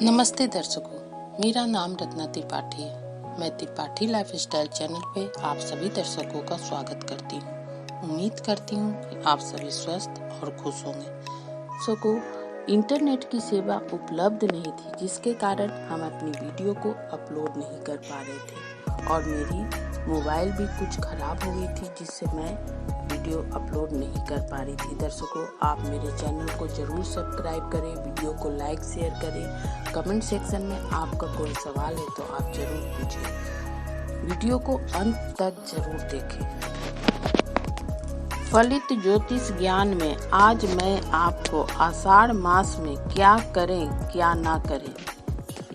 नमस्ते दर्शकों, मेरा नाम रत्ना त्रिपाठी है। मैं त्रिपाठी लाइफस्टाइल चैनल पे आप सभी दर्शकों का स्वागत करती हूँ। उम्मीद करती हूँ कि आप सभी स्वस्थ और खुश होंगे। दर्शकों, इंटरनेट की सेवा उपलब्ध नहीं थी, जिसके कारण हम अपनी वीडियो को अपलोड नहीं कर पा रहे थे और मेरी मोबाइल भी कुछ खराब हो गई थी, जिससे मैं वीडियो अपलोड नहीं कर पा रही थी। दर्शकों, आप मेरे चैनल को जरूर सब्सक्राइब करें, वीडियो को लाइक शेयर करें। कमेंट सेक्शन में आपका कोई सवाल है तो आप जरूर पूछें। वीडियो को अंत तक जरूर देखें। फलित ज्योतिष ज्ञान में आज मैं आपको आषाढ़ मास में क्या करें क्या ना करें,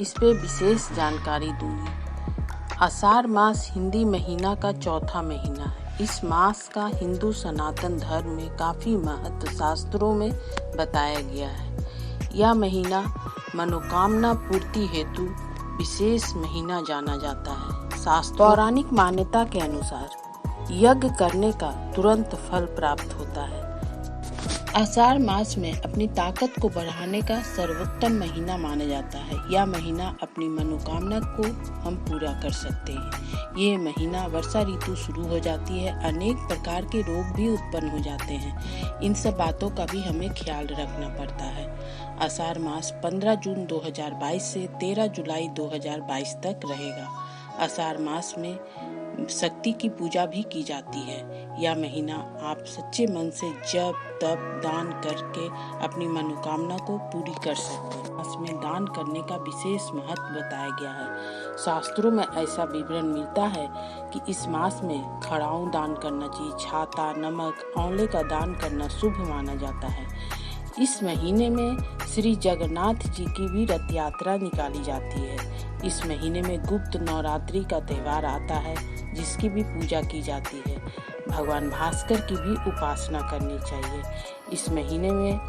इस पे विशेष जानकारी दूंगी। आषाढ़ मास हिंदी महीना का चौथा महीना है। इस मास का हिंदू सनातन धर्म में काफी महत्व शास्त्रों में बताया गया है। यह महीना मनोकामना पूर्ति हेतु विशेष महीना जाना जाता है। शास्त्र पौराणिक मान्यता के अनुसार यज्ञ करने का तुरंत फल प्राप्त होता है। आषाढ़ मास में अपनी ताकत को बढ़ाने का सर्वोत्तम महीना माना जाता है। यह महीना अपनी मनोकामना को हम पूरा कर सकते हैं। ये महीना वर्षा ऋतु शुरू हो जाती है। अनेक प्रकार के रोग भी उत्पन्न हो जाते हैं। इन सब बातों का भी हमें ख्याल रखना पड़ता है। आषाढ़ मास 15 जून 2022 से 13 जुलाई 2022 तक रहेगा। आषाढ़ मास में शक्ति की पूजा भी की जाती है। यह महीना आप सच्चे मन से जप तप दान करके अपनी मनोकामना को पूरी कर सकते हैं। इसमें दान करने का विशेष महत्व बताया गया है। शास्त्रों में ऐसा विवरण मिलता है कि इस मास में खड़ाऊ दान करना चाहिए। छाता, नमक, आंवले का दान करना शुभ माना जाता है। इस महीने में श्री जगन्नाथ जी की भी रथ यात्रा निकाली जाती है। इस महीने में गुप्त नवरात्रि का त्योहार आता है, जिसकी भी पूजा की जाती है। भगवान भास्कर की भी उपासना करनी चाहिए। इस महीने में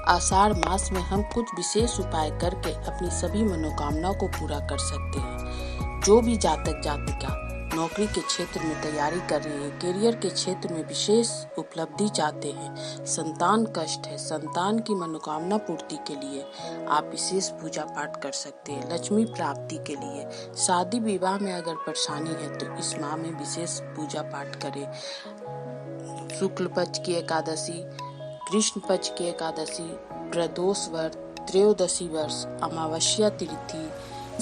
आषाढ़ मास में हम कुछ विशेष उपाय करके अपनी सभी मनोकामनाओं को पूरा कर सकते हैं। जो भी जातक जातिका नौकरी के क्षेत्र में तैयारी कर रहे हैं, करियर के क्षेत्र में विशेष उपलब्धि चाहते हैं, संतान कष्ट है, संतान की मनोकामना पूर्ति के लिए आप विशेष पूजा पाठ कर सकते हैं। लक्ष्मी प्राप्ति के लिए, शादी विवाह में अगर परेशानी है तो इस माह में विशेष पूजा पाठ करें। शुक्ल पक्ष की एकादशी, कृष्ण पक्ष की एकादशी, प्रदोष व्रत, त्रयोदशी वर्ष, अमावस्या तिथि,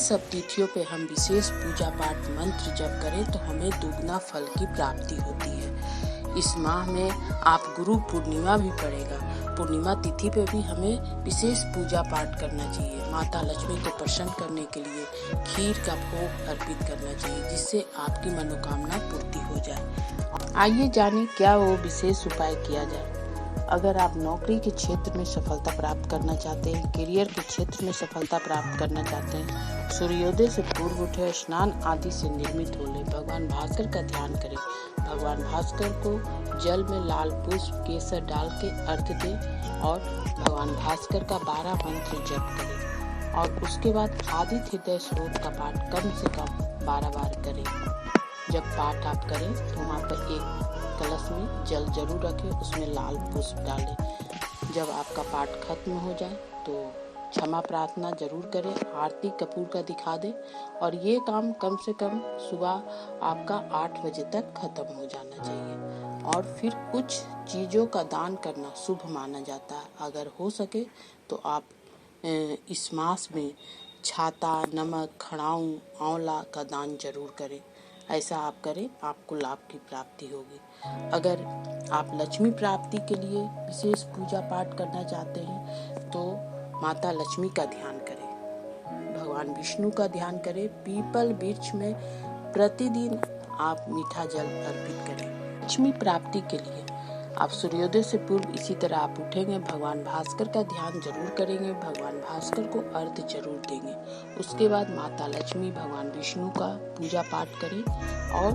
सब तिथियों पे हम विशेष पूजा पाठ मंत्र जप करें तो हमें दुगना फल की प्राप्ति होती है। इस माह में आप गुरु पूर्णिमा भी पड़ेगा। पूर्णिमा तिथि पे भी हमें विशेष पूजा पाठ करना चाहिए। माता लक्ष्मी को प्रसन्न करने के लिए खीर का भोग अर्पित करना चाहिए, जिससे आपकी मनोकामना पूर्ति हो जाए। आइए जाने क्या वो विशेष उपाय किया जाए। अगर आप नौकरी के क्षेत्र में सफलता प्राप्त करना चाहते हैं, करियर के क्षेत्र में सफलता प्राप्त करना चाहते हैं, सूर्योदय से पूर्व उठे, स्नान आदि से निर्मित हो ले, भगवान भास्कर का ध्यान करें। भगवान भास्कर को जल में लाल पुष्प केसर डाल के अर्घ्य दें और भगवान भास्कर का 12 मंत्र जप करें और उसके बाद आदित्य हृदय स्रोत का पाठ कम से कम 12 बार करें। जब पाठ आप करें तो वहाँ पर एक कलश में जल जरूर रखें, उसमें लाल पुष्प डालें। जब आपका पाठ खत्म हो जाए तो क्षमा प्रार्थना जरूर करें, आरती कपूर का दिखा दें और ये काम कम से कम सुबह आपका 8 बजे तक खत्म हो जाना चाहिए। और फिर कुछ चीज़ों का दान करना शुभ माना जाता है। अगर हो सके तो आप इस मास में छाता, नमक, खड़ाऊ, आंवला का दान जरूर करें। ऐसा आप करें, आपको लाभ की प्राप्ति होगी। अगर आप लक्ष्मी प्राप्ति के लिए विशेष पूजा पाठ करना चाहते हैं तो माता लक्ष्मी का ध्यान करें, भगवान विष्णु का ध्यान करें। पीपल वृक्ष में प्रतिदिन आप मीठा जल अर्पित करें। लक्ष्मी प्राप्ति के लिए आप सूर्योदय से पूर्व इसी तरह आप उठेंगे, भगवान भास्कर का ध्यान जरूर करेंगे, भगवान भास्कर को अर्घ्य जरूर देंगे। उसके बाद माता लक्ष्मी, भगवान विष्णु का पूजा पाठ करें और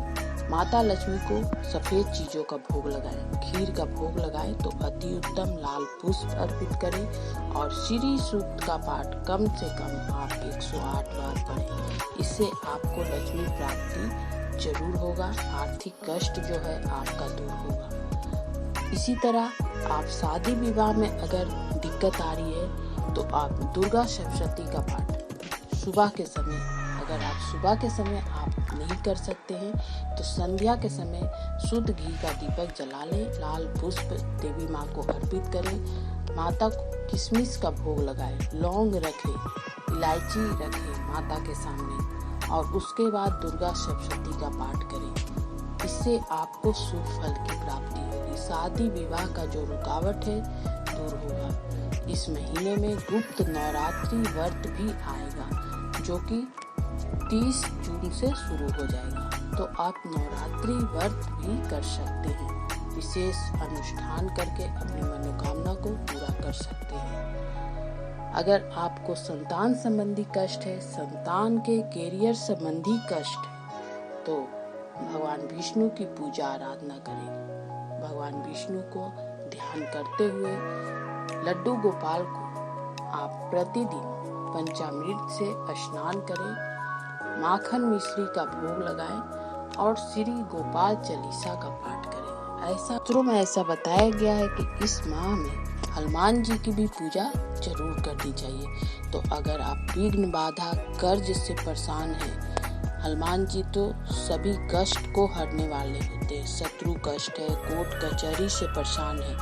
माता लक्ष्मी को सफेद चीजों का भोग लगाएं। खीर का भोग लगाएं तो अति उत्तम। लाल पुष्प अर्पित करें और श्री सूक्त का पाठ कम से कम आप 108 बार पढ़ें। इससे आपको लक्ष्मी प्राप्ति जरूर होगा। आर्थिक कष्ट जो है आपका दूर होगा। इसी तरह आप शादी विवाह में अगर दिक्कत आ रही है तो आप दुर्गा सप्तशती का पाठ सुबह के समय, अगर आप सुबह के समय आप नहीं कर सकते हैं तो संध्या के समय शुद्ध घी का दीपक जला लें, लाल पुष्प देवी माँ को अर्पित करें, माता को किशमिश का भोग लगाएं, लौंग रखें, इलायची रखें माता के सामने और उसके बाद दुर्गा सप्तशती का पाठ करें। इससे आपको शुभ फल की प्राप्ति होगी। शादी विवाह का जो रुकावट है दूर होगा। इस महीने में गुप्त नवरात्रि व्रत भी आएगा जो कि 30 जून से शुरू हो जाएगा, तो आप नवरात्रि व्रत भी कर सकते हैं। विशेष अनुष्ठान करके अपनी मनोकामना को पूरा कर सकते हैं। अगर आपको संतान संबंधी कष्ट है, संतान के कैरियर संबंधी कष्ट है, तो भगवान विष्णु की पूजा आराधना करें। भगवान विष्णु को ध्यान करते हुए लड्डू गोपाल को आप प्रतिदिन पंचामृत से स्नान करें, माखन मिश्री का भोग लगाएं और श्री गोपाल चालीसा का पाठ करें। शास्त्रों में ऐसा बताया गया है कि इस माह में हनुमान जी की भी पूजा जरूर करनी चाहिए। तो अगर आप विघ्न बाधा कर्ज से परेशान हैं, हनुमान जी तो सभी कष्ट को हरने वाले होते हैं। शत्रु कष्ट है, कोर्ट कचहरी से परेशान है,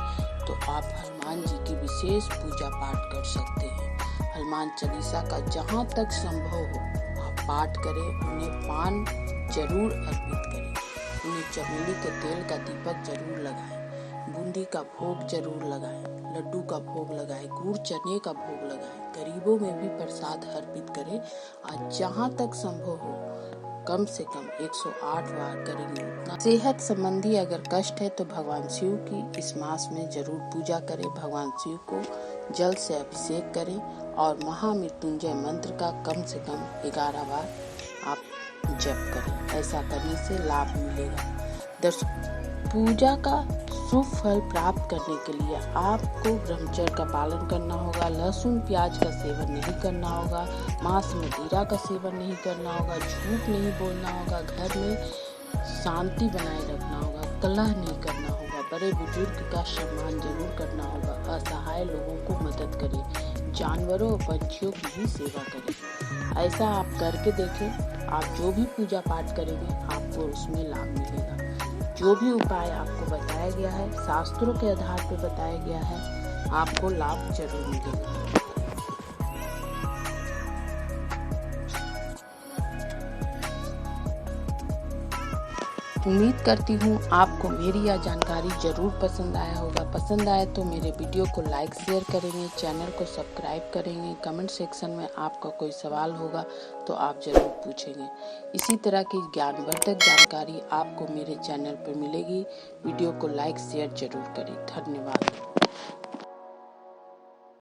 तो आप हनुमान जी की विशेष पूजा पाठ कर सकते हैं। हनुमान चालीसा का जहाँ तक संभव हो आप पाठ करें। उन्हें पान जरूर अर्पित करें, उन्हें चमेली के तेल का दीपक जरूर लगाएं, बूंदी का भोग जरूर लगाएं, लड्डू का भोग लगाएं, गुड़ चने का भोग लगाएं, गरीबों में भी प्रसाद अर्पित करें और जहाँ तक संभव हो कम से कम 108 बार करेंगे उतना। सेहत संबंधी अगर कष्ट है तो भगवान शिव की इस मास में जरूर पूजा करें। भगवान शिव को जल से अभिषेक करें और महामृत्युंजय मंत्र का कम से कम 11 बार आप जप करें। ऐसा करने से लाभ मिलेगा। दर्शक, पूजा का शुभ फल प्राप्त करने के लिए आपको ब्रह्मचर्य का पालन करना होगा, लहसुन प्याज का सेवन नहीं करना होगा, मांस मदिरा का सेवन नहीं करना होगा, झूठ नहीं बोलना होगा, घर में शांति बनाए रखना होगा, कलह नहीं करना होगा, बड़े बुजुर्ग का सम्मान जरूर करना होगा, असहाय लोगों को मदद करें, जानवरों और पंछियों की भी सेवा करें। ऐसा आप करके देखें। आप जो भी पूजा पाठ करेंगे आपको उसमें लाभ मिलेगा। जो भी उपाय आपको बताया गया है, शास्त्रों के आधार पर बताया गया है, आपको लाभ जरूर मिलेगा। उम्मीद करती हूँ आपको मेरी यह जानकारी जरूर पसंद आया होगा। पसंद आए तो मेरे वीडियो को लाइक शेयर करेंगे, चैनल को सब्सक्राइब करेंगे। कमेंट सेक्शन में आपका कोई सवाल होगा तो आप जरूर पूछेंगे। इसी तरह की ज्ञानवर्धक जानकारी आपको मेरे चैनल पर मिलेगी। वीडियो को लाइक शेयर जरूर करें। धन्यवाद।